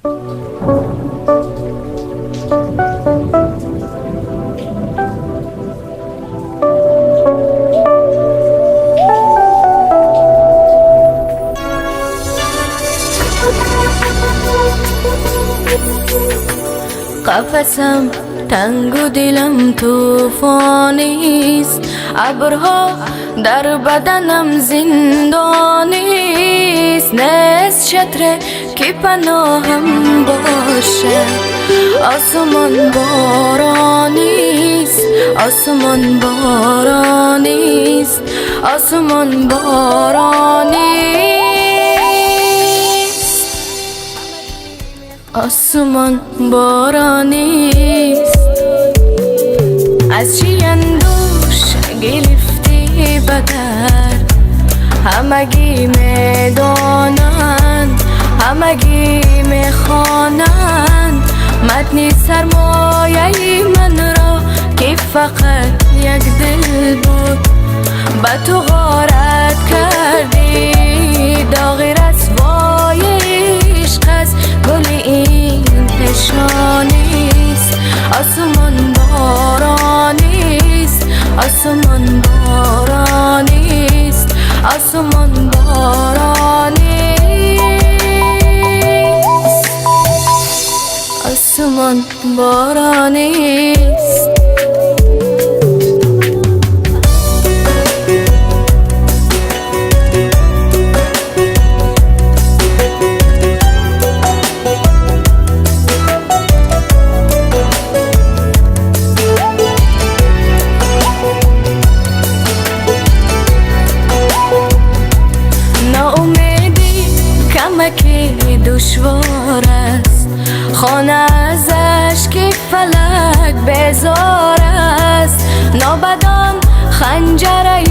قفسم تنگ و دلم توفانیست، ابرها در بدنم زندانیست. نیست شطره که پناهم باشه، آسمان بارانیست، آسمان بارانیست، آسمان بارانیست، آسمان بارانیست. از چی اندوش گرفتی بدر، همگی میدانند، همگی میخوانند متن سرمایه من را که فقط یک دل بود. به تو غارت کردی، داغ رسوای عشق از گل این پیشانیست. آسمان بارانیست، آسمان بارانیست، آسمان بارانیست، آسمان بارانیست. که دشوار است، خانه ازش که فلک بیزار است. نابدان خنجره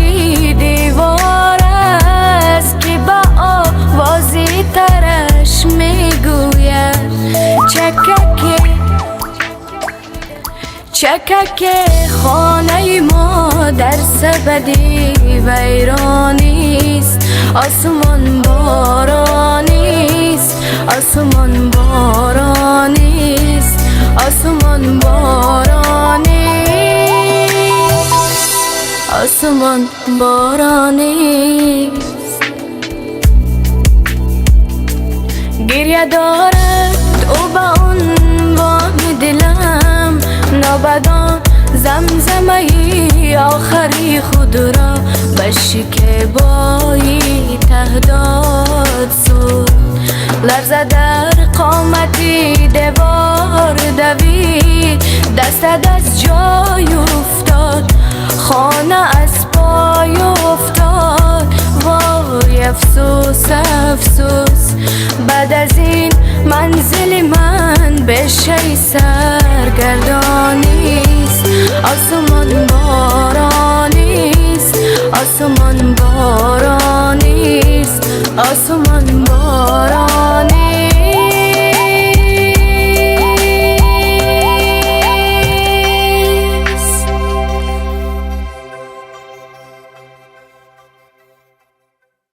دیوار است که با آوازی ترش میگوید چکک خانه ما در سبدی ویرانیست. آسمان بارانیست، آسمان بارانیست، آسمان بارانیست، آسمان بارانیست. گریه دارد او با عنوان دلم، نابدان زمزمه آخری خود را به شکیبایی تهداد سود. لرزه در قامتی دیوار دوید، دستت از جای افتاد، خانه از پای افتاد. وای افسوس افسوس، بعد از این منزل من بشه سرگردانیست. آسمان بارانیست، آسمان بارانیست، آسمان بارانیست.